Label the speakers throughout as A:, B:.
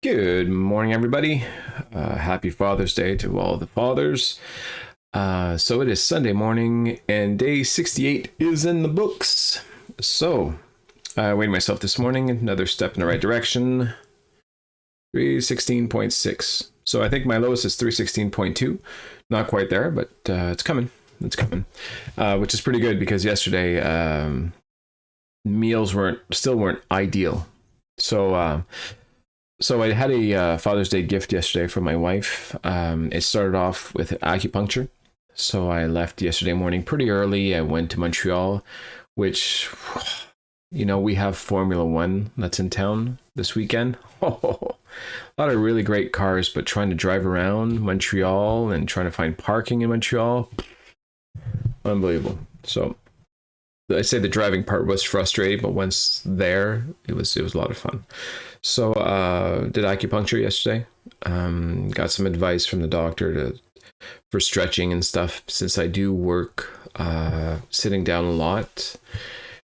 A: Good morning, everybody. Happy Father's Day to all the fathers. So it is Sunday morning, and day 68 is in the books. So I weighed myself this morning, another step in the right direction. 316.6. So I think my lowest is 316.2. Not quite there, but it's coming. It's coming, which is pretty good because yesterday meals still weren't ideal. So I had a Father's Day gift yesterday from my wife. It started off with acupuncture. So I left yesterday morning pretty early. I went to Montreal, which, we have Formula One that's in town this weekend. Oh, a lot of really great cars, but trying to drive around Montreal and trying to find parking in Montreal, unbelievable. So I say the driving part was frustrating, but once there, it was a lot of fun. So did acupuncture yesterday. Got some advice from the doctor for stretching and stuff, since I do work sitting down a lot.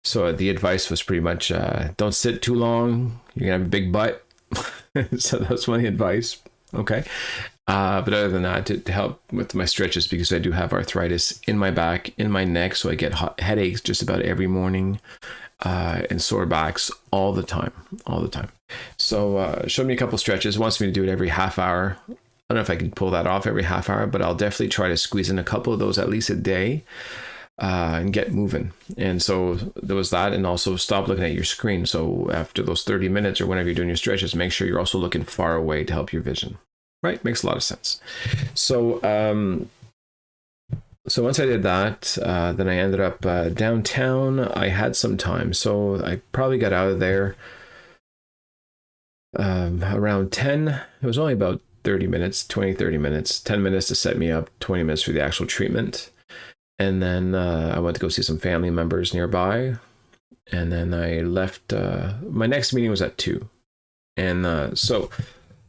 A: So the advice was pretty much don't sit too long. You're gonna have a big butt. So that's my advice. Okay. But other than that, to help with my stretches, because I do have arthritis in my back, in my neck, so I get headaches just about every morning, and sore backs all the time. So showed me a couple stretches, wants me to do it every half hour. I don't know if I can pull that off every half hour, but I'll definitely try to squeeze in a couple of those at least a day, and get moving. And so there was that, and also stop looking at your screen. So after those 30 minutes or whenever you're doing your stretches, make sure you're also looking far away to help your vision. Right, makes a lot of sense. So, so once I did that, then I ended up downtown. I had some time, so I probably got out of there around 10. It was only about 30 minutes, 30 minutes, 10 minutes to set me up, 20 minutes for the actual treatment. And then I went to go see some family members nearby. And then I left. My next meeting was at 2. And so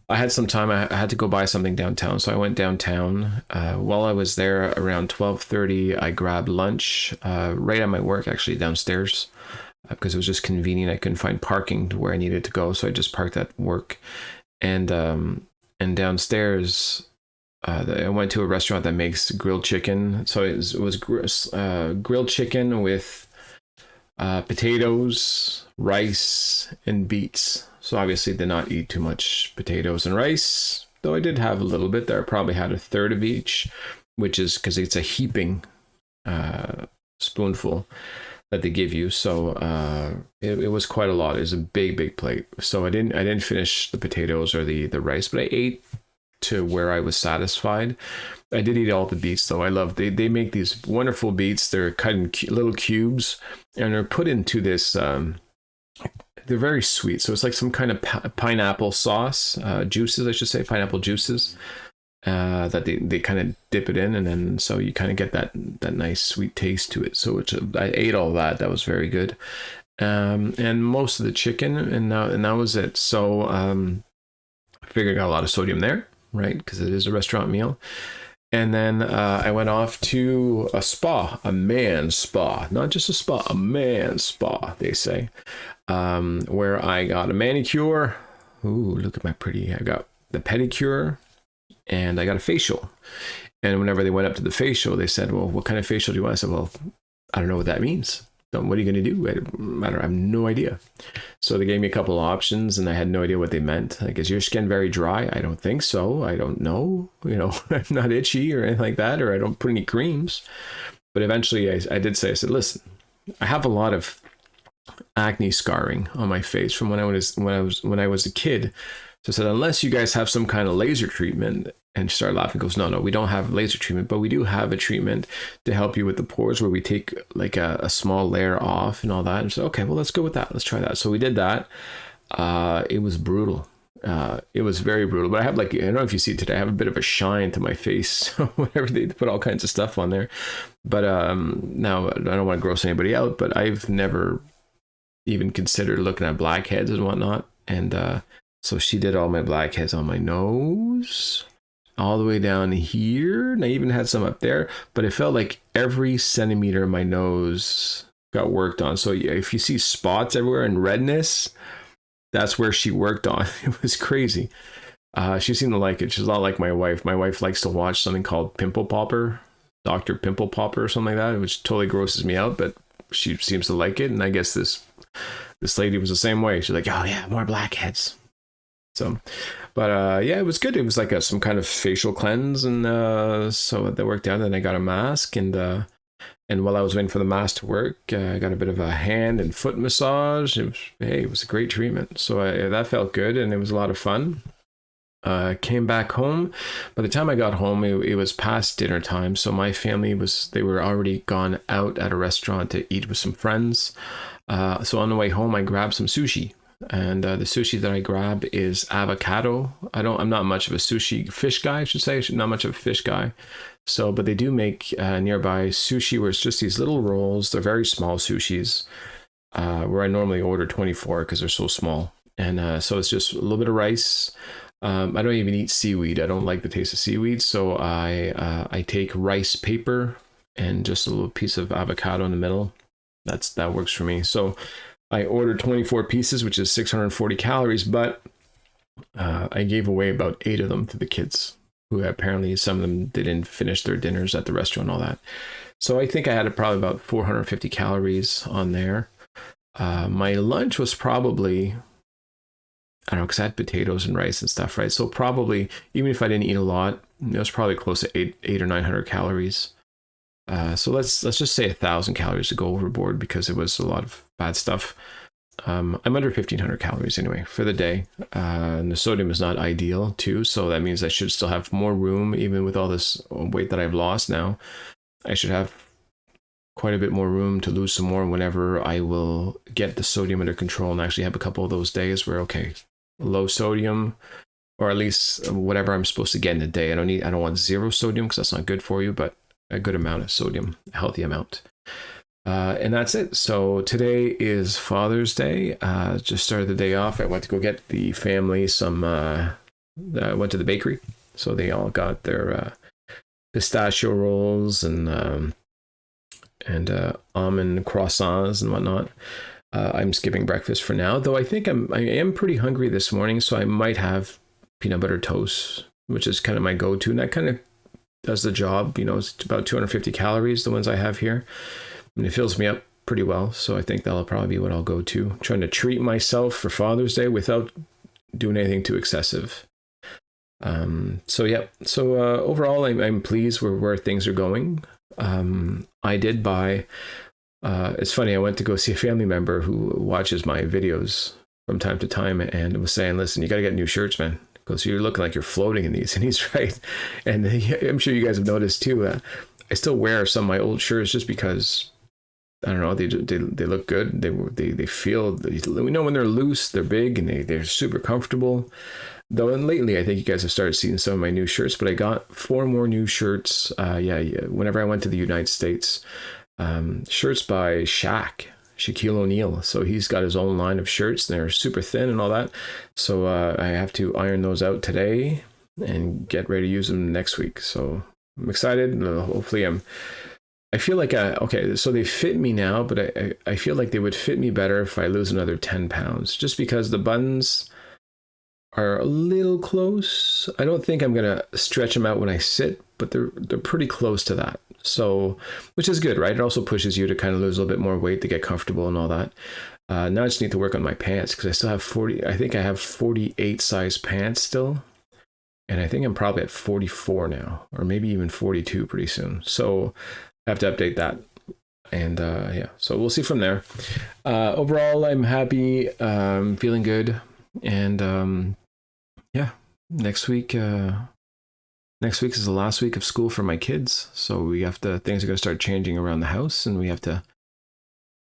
A: I had some time. I had to go buy something downtown, so I went downtown. While I was there around 12:30, I grabbed lunch right at my work, actually downstairs, because it was just convenient. I couldn't find parking to where I needed to go, so I just parked at work. And downstairs, I went to a restaurant that makes grilled chicken. So it was grilled chicken with potatoes, rice, and beets. So obviously did not eat too much potatoes and rice, though I did have a little bit there. I probably had a third of each, which is because it's a heaping spoonful that they give you. So it was quite a lot. It was a big plate. So I didn't finish the potatoes or the rice, but I ate to where I was satisfied. I did eat all the beets, though. I love they make these wonderful beets. They're cut in little cubes, and they're put into this. They're very sweet, so it's like some kind of pineapple sauce, juices, I should say, pineapple juices, that they kind of dip it in, and then so you kind of get that nice sweet taste to it. So I ate all that. That was very good, and most of the chicken, and that was it. So I figured I got a lot of sodium there, right? Because it is a restaurant meal. And then I went off to a spa, a man's spa, not just a spa, a man's spa, they say, where I got a manicure. Ooh, look at my pretty. I got the pedicure, and I got a facial. And whenever they went up to the facial, they said, well, what kind of facial do you want? I said, well, I don't know what that means. What are you going to do? I have no idea. So they gave me a couple of options, and I had no idea what they meant. Like, is your skin very dry? I don't think so. I don't know. I'm not itchy or anything like that, or I don't put any creams. But eventually I did say, I said, listen, I have a lot of acne scarring on my face from when I was a kid. So I said, unless you guys have some kind of laser treatment. And she started laughing, goes, no, we don't have laser treatment, but we do have a treatment to help you with the pores where we take like a small layer off and all that. And so, okay, well, let's go with that. Let's try that. So we did that. It was brutal. It was very brutal, but I have I don't know if you see it today, I have a bit of a shine to my face, whenever they put all kinds of stuff on there. But now I don't want to gross anybody out, but I've never even considered looking at blackheads and whatnot. And so she did all my blackheads on my nose, all the way down here, and I even had some up there, but it felt like every centimeter of my nose got worked on. So if you see spots everywhere and redness, that's where she worked on. It was crazy. She seemed to like it. She's a lot like my wife. My wife likes to watch something called Pimple Popper, Dr. Pimple Popper or something like that, which totally grosses me out, but she seems to like it. And I guess this lady was the same way. She's like, oh yeah, more blackheads. So, but yeah, it was good. It was like some kind of facial cleanse, and so that worked out. And I got a mask, and while I was waiting for the mask to work, I got a bit of a hand and foot massage. It was a great treatment. So that felt good, and it was a lot of fun. Came back home. By the time I got home, it was past dinner time. So my family they were already gone out at a restaurant to eat with some friends. So on the way home, I grabbed some sushi. And the sushi that I grab is avocado. I'm not much of a fish guy, I should say. Not much of a fish guy. So, but they do make nearby sushi where it's just these little rolls. They're very small sushis, where I normally order 24 because they're so small. And so it's just a little bit of rice. I don't even eat seaweed. I don't like the taste of seaweed. So I take rice paper and just a little piece of avocado in the middle. That works for me. So I ordered 24 pieces, which is 640 calories, but I gave away about 8 of them to the kids, who apparently some of them didn't finish their dinners at the restaurant and all that. So I think I had probably about 450 calories on there. My lunch was probably, I don't know, because I had potatoes and rice and stuff, right? So probably, even if I didn't eat a lot, it was probably close to 800 or 900 calories. So let's just say 1,000 calories to go overboard because it was a lot of bad stuff. I'm under 1,500 calories anyway for the day. And the sodium is not ideal too, so that means I should still have more room, even with all this weight that I've lost now. I should have quite a bit more room to lose some more whenever I will get the sodium under control and actually have a couple of those days where, okay, low sodium, or at least whatever I'm supposed to get in a day. I don't want zero sodium because that's not good for you, but a good amount of sodium, a healthy amount. And that's it. So today is Father's Day. Just started the day off. I went to go get the family some, went to the bakery. So they all got their pistachio rolls and almond croissants and whatnot. I'm skipping breakfast for now, though I think I am pretty hungry this morning, so I might have peanut butter toast, which is kind of my go-to, and that kind of does the job. It's about 250 calories, the ones I have here, and it fills me up pretty well. So I think that'll probably be what I'll go to. I'm trying to treat myself for Father's Day without doing anything too excessive. So yeah. So overall, I'm pleased with where things are going. I did buy. It's funny. I went to go see a family member who watches my videos from time to time, and was saying, "Listen, you got to get new shirts, man, because you're looking like you're floating in these." And he's right. And I'm sure you guys have noticed too. I still wear some of my old shirts just because, I don't know, they look good. They feel, we know when they're loose, they're big, and they're super comfortable. Though, and lately I think you guys have started seeing some of my new shirts, but I got 4 more new shirts. Whenever I went to the United States, shirts by Shaquille O'Neal. So he's got his own line of shirts, and they're super thin and all that. So I have to iron those out today and get ready to use them next week. So I'm excited. Hopefully I feel like, okay, so they fit me now, but I feel like they would fit me better if I lose another 10 pounds, just because the buttons are a little close. I don't think I'm going to stretch them out when I sit, but they're pretty close to that. So, which is good, right? It also pushes you to kind of lose a little bit more weight to get comfortable and all that. Now I just need to work on my pants because I still have 40. I think I have 48 size pants still. And I think I'm probably at 44 now, or maybe even 42 pretty soon. So I have to update that. And yeah, so we'll see from there. Overall, I'm happy, feeling good. And yeah, next week is the last week of school for my kids. So things are going to start changing around the house, and we have to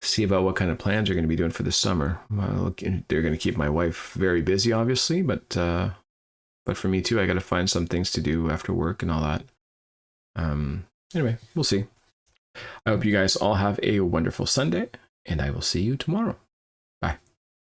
A: see about what kind of plans we're going to be doing for the summer. They're going to keep my wife very busy, obviously, but for me too, I got to find some things to do after work and all that. Anyway, we'll see. I hope you guys all have a wonderful Sunday, and I will see you tomorrow.